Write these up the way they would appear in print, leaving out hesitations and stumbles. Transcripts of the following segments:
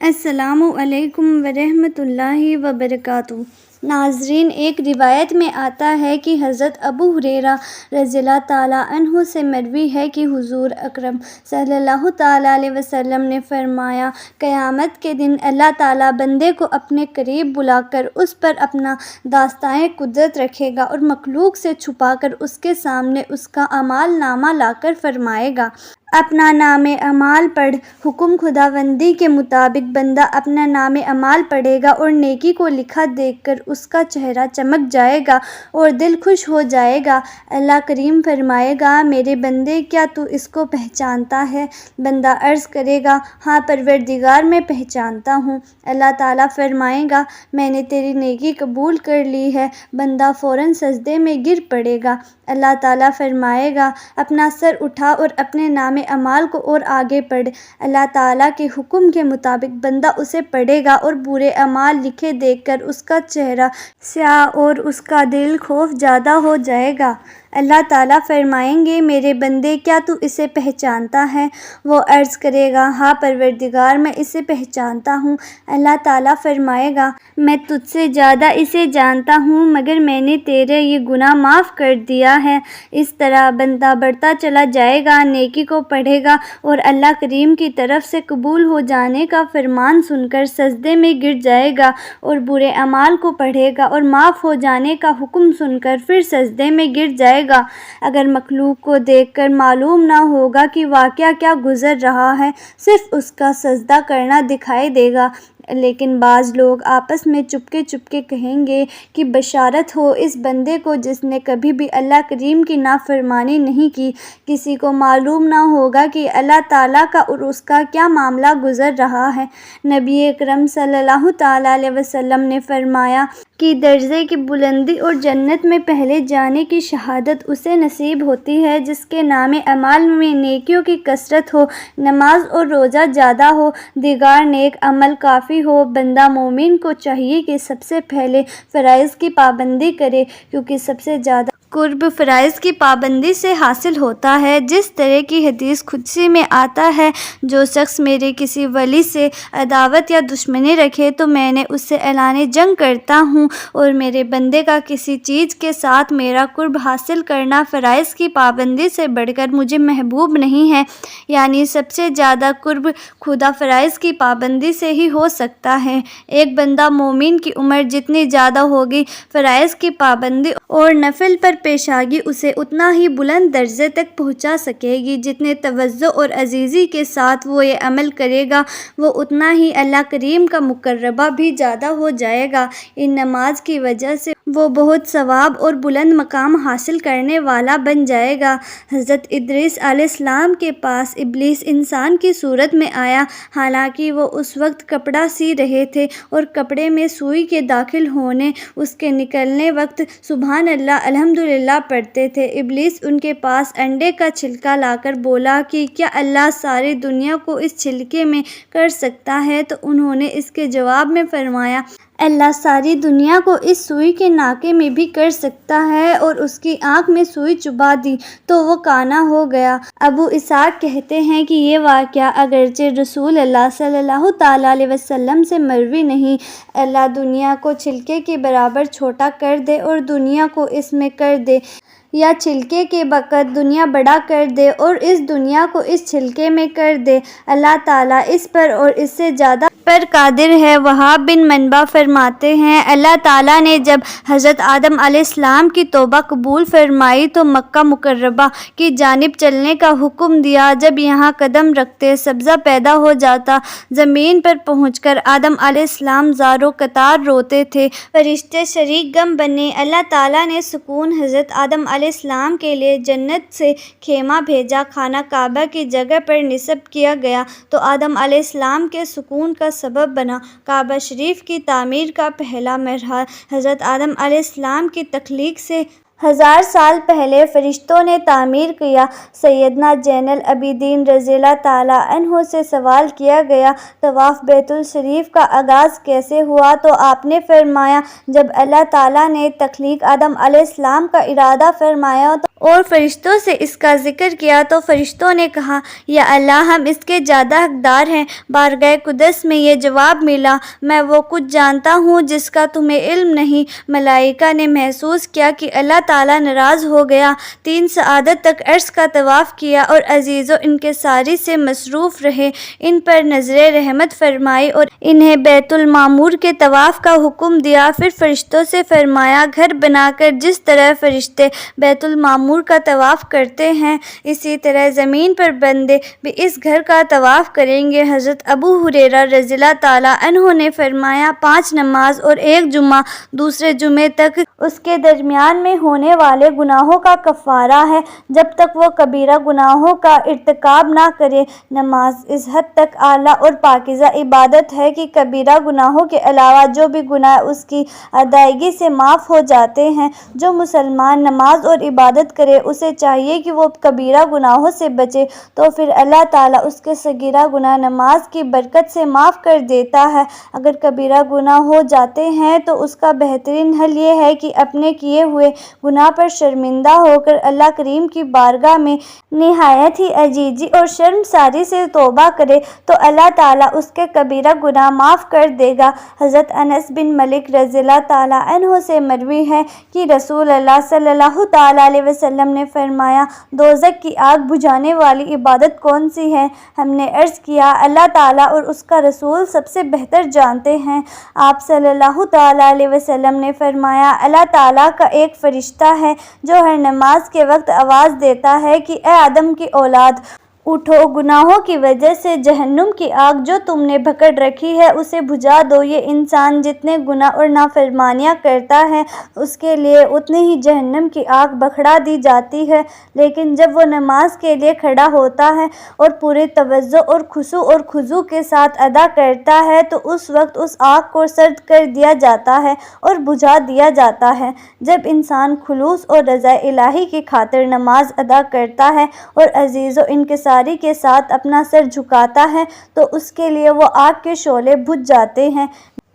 السلام علیکم ورحمۃ اللہ وبرکاتہ۔ ناظرین، ایک روایت میں آتا ہے کہ حضرت ابو ہریرہ رضی اللہ تعالیٰ عنہ سے مروی ہے کہ حضور اکرم صلی اللہ تعالیٰ علیہ وسلم نے فرمایا، قیامت کے دن اللہ تعالیٰ بندے کو اپنے قریب بلا کر اس پر اپنا داستانِ قدرت رکھے گا اور مخلوق سے چھپا کر اس کے سامنے اس کا اعمال نامہ لا کر فرمائے گا، اپنا نام اعمال پڑھ۔ حکم خداوندی کے مطابق بندہ اپنا نام اعمال پڑھے گا اور نیکی کو لکھا دیکھ کر اس کا چہرہ چمک جائے گا اور دل خوش ہو جائے گا۔ اللہ کریم فرمائے گا، میرے بندے، کیا تو اس کو پہچانتا ہے؟ بندہ عرض کرے گا، ہاں پروردگار، میں پہچانتا ہوں۔ اللہ تعالیٰ فرمائے گا، میں نے تیری نیکی قبول کر لی ہے۔ بندہ فوراً سجدے میں گر پڑے گا۔ اللہ تعالیٰ فرمائے گا، اپنا سر اٹھا اور اپنے نام اعمال کو اور آگے پڑھ۔ اللہ تعالیٰ کے حکم کے مطابق بندہ اسے پڑھے گا اور برے اعمال لکھے دیکھ کر اس کا چہرہ سیاہ اور اس کا دل خوف زدہ ہو جائے گا۔ اللہ تعالیٰ فرمائیں گے، میرے بندے، کیا تو اسے پہچانتا ہے؟ وہ عرض کرے گا، ہاں پروردگار، میں اسے پہچانتا ہوں۔ اللہ تعالیٰ فرمائے گا، میں تجھ سے زیادہ اسے جانتا ہوں، مگر میں نے تیرے یہ گناہ معاف کر دیا ہے۔ اس طرح بندہ بڑھتا چلا جائے گا، نیکی کو پڑھے گا اور اللہ کریم کی طرف سے قبول ہو جانے کا فرمان سن کر سجدے میں گر جائے گا اور برے اعمال کو پڑھے گا اور معاف ہو جانے کا حکم سن کر پھر سجدے میں گر جائے گا۔ اگر مخلوق کو دیکھ کر معلوم نہ ہوگا کہ واقعہ کیا گزر رہا ہے، صرف اس کا سجدہ کرنا دکھائی دے گا، لیکن بعض لوگ آپس میں چپکے چپکے کہیں گے کہ بشارت ہو اس بندے کو جس نے کبھی بھی اللہ کریم کی نافرمانی نہیں کی۔ کسی کو معلوم نہ ہوگا کہ اللہ تعالیٰ کا اور اس کا کیا معاملہ گزر رہا ہے۔ نبی اکرم صلی اللہ تعالیٰ علیہ وسلم نے فرمایا کہ درجے کی بلندی اور جنت میں پہلے جانے کی شہادت اسے نصیب ہوتی ہے جس کے نام اعمال میں نیکیوں کی کثرت ہو، نماز اور روزہ زیادہ ہو، دیگر نیک عمل کافی ہو۔ بندہ مومن کو چاہیے کہ سب سے پہلے فرائض کی پابندی کرے، کیونکہ سب سے زیادہ قرب فرائض کی پابندی سے حاصل ہوتا ہے۔ جس طرح کی حدیث قدسی میں آتا ہے، جو شخص میرے کسی ولی سے عداوت یا دشمنی رکھے تو میں نے اس سے اعلان جنگ کرتا ہوں، اور میرے بندے کا کسی چیز کے ساتھ میرا قرب حاصل کرنا فرائض کی پابندی سے بڑھ کر مجھے محبوب نہیں ہے۔ یعنی سب سے زیادہ قرب خدا فرائض کی پابندی سے ہی ہو سکتا ہے۔ ایک بندہ مومن کی عمر جتنی زیادہ ہوگی، فرائض کی پابندی اور نفل پر پیشگی اسے اتنا ہی بلند درجے تک پہنچا سکے گی۔ جتنے توجہ اور عزیزی کے ساتھ وہ یہ عمل کرے گا، وہ اتنا ہی اللہ کریم کا مقربہ بھی زیادہ ہو جائے گا۔ ان نماز کی وجہ سے وہ بہت ثواب اور بلند مقام حاصل کرنے والا بن جائے گا۔ حضرت ادریس علیہ السلام کے پاس ابلیس انسان کی صورت میں آیا، حالانکہ وہ اس وقت کپڑا سی رہے تھے اور کپڑے میں سوئی کے داخل ہونے، اس کے نکلنے وقت سبحان اللہ الحمدللہ پڑھتے تھے۔ ابلیس ان کے پاس انڈے کا چھلکا لا کر بولا کہ کیا اللہ ساری دنیا کو اس چھلکے میں کر سکتا ہے؟ تو انہوں نے اس کے جواب میں فرمایا، اللہ ساری دنیا کو اس سوئی کے ناکے میں بھی کر سکتا ہے، اور اس کی آنکھ میں سوئی چبھا دی تو وہ کانا ہو گیا۔ ابو اسحاق کہتے ہیں کہ یہ واقعہ اگرچہ رسول اللہ صلی اللہ تعالیٰ علیہ وسلم سے مروی نہیں، اللہ دنیا کو چھلکے کے برابر چھوٹا کر دے اور دنیا کو اس میں کر دے، یا چھلکے کے برکت دنیا بڑا کر دے اور اس دنیا کو اس چھلکے میں کر دے، اللہ تعالیٰ اس پر اور اس سے زیادہ پر قادر ہے۔ وہاب بن منبع فرماتے ہیں، اللہ تعالیٰ نے جب حضرت آدم علیہ السلام کی توبہ قبول فرمائی تو مکہ مکرمہ کی جانب چلنے کا حکم دیا۔ جب یہاں قدم رکھتے سبزہ پیدا ہو جاتا، زمین پر پہنچ کر آدم علیہ السلام زاروں قطار روتے تھے، فرشتے شریک غم بنے۔ اللہ تعالیٰ نے سکون حضرت آدم علیہ السلام کے لیے جنت سے خیمہ بھیجا، خانہ کعبہ کی جگہ پر نصب کیا گیا تو آدم علیہ السلام کے سکون کا سبب بنا۔ کعبہ شریف کی تعمیر کا پہلا مرحلہ حضرت آدم علیہ السلام کی تخلیق سے 1000 سال پہلے فرشتوں نے تعمیر کیا۔ سیدنا زین العابدین رضی اللہ تعالیٰ عنہ سے سوال کیا گیا، طواف بیت الشریف کا آغاز کیسے ہوا؟ تو آپ نے فرمایا، جب اللہ تعالیٰ نے تخلیق آدم علیہ السلام کا ارادہ فرمایا اور فرشتوں سے اس کا ذکر کیا تو فرشتوں نے کہا یا اللہ ہم اس کے زیادہ حقدار ہیں۔ بارگاہ قدس میں یہ جواب ملا میں وہ کچھ جانتا ہوں جس کا تمہیں علم نہیں۔ ملائکہ نے محسوس کیا کہ اللہ تعالیٰ ناراض ہو گیا۔ 3 ساعت تک عرش کا طواف کیا اور عزیز و انکساری سے مصروف رہے، ان پر نظر رحمت فرمائی اور انہیں بیت المعمور کے طواف کا حکم دیا۔ پھر فرشتوں سے فرمایا گھر بنا کر جس طرح فرشتے بیت المعمور کا طواف کرتے ہیں اسی طرح زمین پر بندے بھی اس گھر کا طواف کریں گے۔ حضرت ابو ہریرہ رضی اللہ تعالیٰ عنہ نے فرمایا 5 نماز اور 1 جمعہ دوسرے جمعے تک اس کے درمیان میں ہونے والے گناہوں کا کفارہ ہے جب تک وہ کبیرہ گناہوں کا ارتکاب نہ کرے۔ نماز اس حد تک اعلیٰ اور پاکیزہ عبادت ہے کہ کبیرہ گناہوں کے علاوہ جو بھی گناہ اس کی ادائیگی سے معاف ہو جاتے ہیں۔ جو مسلمان نماز اور عبادت کرے اسے چاہیے کہ وہ کبیرہ گناہوں سے بچے تو پھر اللہ تعالیٰ اس کے صغیرہ گناہ نماز کی برکت سے معاف کر دیتا ہے۔ اگر کبیرہ گناہ ہو جاتے ہیں تو اس کا بہترین حل یہ ہے کہ اپنے کیے ہوئے گناہ پر شرمندہ ہو کر اللہ کریم کی بارگاہ میں نہایت ہی عاجزی اور شرمساری سے توبہ کرے تو اللہ تعالیٰ اس کے کبیرہ گناہ معاف کر دے گا۔ حضرت انس بن مالک رضی اللہ تعالیٰ عنہ سے مروی ہے کہ رسول اللہ صلی اللہ تعالیٰ علیہ وسلم نے فرمایا دوزخ کی آگ بجھانے والی عبادت کون سی ہے؟ ہم نے عرض کیا اللہ تعالیٰ اور اس کا رسول سب سے بہتر جانتے ہیں۔ آپ صلی اللہ تعالیٰ علیہ وسلم نے فرمایا اللہ تعالیٰ کا ایک فرشتہ ہے جو ہر نماز کے وقت آواز دیتا ہے کہ اے آدم کی اولاد اٹھو، گناہوں کی وجہ سے جہنم کی آگ جو تم نے پکڑ رکھی ہے اسے بجھا دو۔ یہ انسان جتنے گناہ اور نافرمانیاں کرتا ہے اس کے لیے اتنی ہی جہنم کی آگ بکھرا دی جاتی ہے، لیکن جب وہ نماز کے لیے کھڑا ہوتا ہے اور پورے توجہ اور خشوع اور خضوع کے ساتھ ادا کرتا ہے تو اس وقت اس آگ کو سرد کر دیا جاتا ہے اور بجھا دیا جاتا ہے۔ جب انسان خلوص اور رضا الہی کی خاطر نماز ادا کرتا ہے اور عزیز و انکساری کے ساتھ اپنا سر جھکاتا ہے تو اس کے لیے وہ آگ کے شعلے بجھ جاتے ہیں۔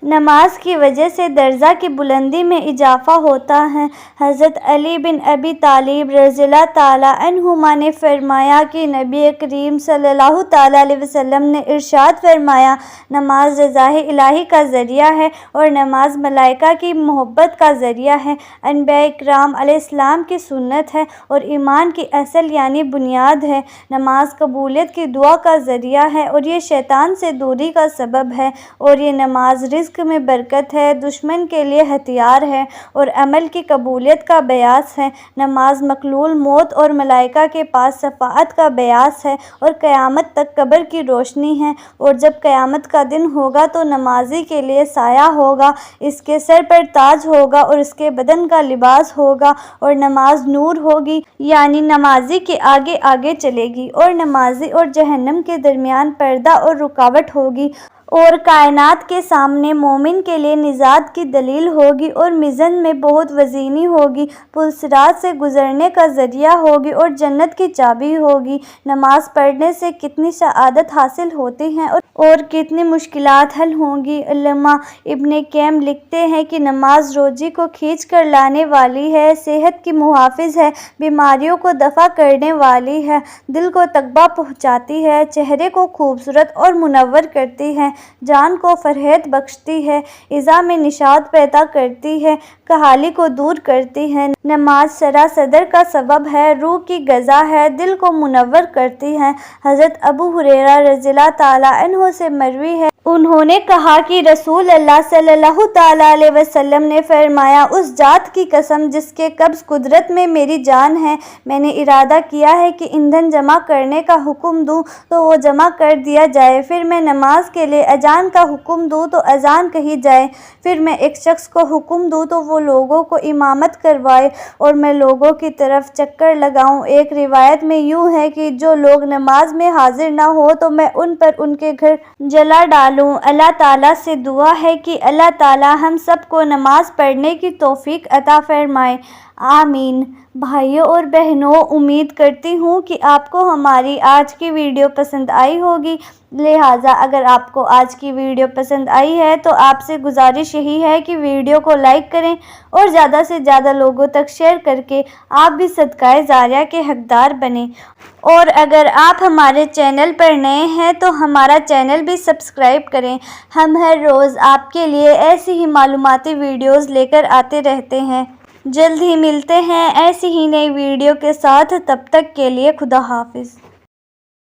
نماز کی وجہ سے درجہ کی بلندی میں اضافہ ہوتا ہے۔ حضرت علی بن ابی طالب رضی اللہ تعالیٰ عنہما نے فرمایا کہ نبی کریم صلی اللہ تعالیٰ علیہ وسلم نے ارشاد فرمایا نماز رضا الہی کا ذریعہ ہے اور نماز ملائکہ کی محبت کا ذریعہ ہے، انبیاء کرام علیہ السلام کی سنت ہے اور ایمان کی اصل یعنی بنیاد ہے۔ نماز قبولیت کی دعا کا ذریعہ ہے اور یہ شیطان سے دوری کا سبب ہے، اور یہ نماز رزق میں برکت ہے، دشمن کے لیے ہتھیار ہے اور عمل کی قبولیت کا باعث ہے۔ نماز مخلوق موت اور ملائکہ کے پاس شفاعت کا باعث ہے اور قیامت تک قبر کی روشنی ہے، اور جب قیامت کا دن ہوگا تو نمازی کے لیے سایہ ہوگا، اس کے سر پر تاج ہوگا اور اس کے بدن کا لباس ہوگا، اور نماز نور ہوگی یعنی نمازی کے آگے آگے چلے گی، اور نمازی اور جہنم کے درمیان پردہ اور رکاوٹ ہوگی، اور کائنات کے سامنے مومن کے لیے نجات کی دلیل ہوگی، اور میزان میں بہت وزنی ہوگی، پل صراط سے گزرنے کا ذریعہ ہوگی اور جنت کی چابی ہوگی۔ نماز پڑھنے سے کتنی سعادت حاصل ہوتی ہے اور کتنی مشکلات حل ہوں گی۔ علامہ ابن قیم لکھتے ہیں کہ نماز روزی کو کھینچ کر لانے والی ہے، صحت کی محافظ ہے، بیماریوں کو دفع کرنے والی ہے، دل کو تقویٰ پہنچاتی ہے، چہرے کو خوبصورت اور منور کرتی ہے، جان کو فرحت بخشتی ہے، اعضاء میں نشاط پیدا کرتی ہے، کاہلی کو دور کرتی ہے۔ نماز شرح صدر کا سبب ہے، روح کی غذا ہے، دل کو منور کرتی ہے۔ حضرت ابو ہریرہ رضی اللہ تعالیٰ عنہ سے مروی ہے انہوں نے کہا کہ رسول اللہ صلی اللہ تعالیٰ علیہ وسلم نے فرمایا اس ذات کی قسم جس کے قبض قدرت میں میری جان ہے، میں نے ارادہ کیا ہے کہ ایندھن جمع کرنے کا حکم دوں تو وہ جمع کر دیا جائے، پھر میں نماز کے لیے اذان کا حکم دوں تو اذان کہی جائے، پھر میں ایک شخص کو حکم دوں تو وہ لوگوں کو امامت کروائے اور میں لوگوں کی طرف چکر لگاؤں۔ ایک روایت میں یوں ہے کہ جو لوگ نماز میں حاضر نہ ہو تو میں ان پر ان کے گھر جلا ڈالوں۔ اللہ تعالیٰ سے دعا ہے کہ اللہ تعالیٰ ہم سب کو نماز پڑھنے کی توفیق عطا فرمائے، آمین۔ بھائیوں اور بہنوں، امید کرتی ہوں کہ آپ کو ہماری آج کی ویڈیو پسند آئی ہوگی، لہٰذا اگر آپ کو آج کی ویڈیو پسند آئی ہے تو آپ سے گزارش یہی ہے کہ ویڈیو کو لائک کریں اور زیادہ سے زیادہ لوگوں تک شیئر کر کے آپ بھی صدقہ جاریہ کے حقدار بنیں، اور اگر آپ ہمارے چینل پر نئے ہیں تو ہمارا چینل بھی سبسکرائب کریں۔ ہم ہر روز آپ کے لیے ایسی ہی معلوماتی ویڈیوز لے کر آتے رہتے ہیں۔ جلد ہی ملتے ہیں ایسی ہی نئی ویڈیو کے ساتھ، تب تک کے لیے خدا حافظ۔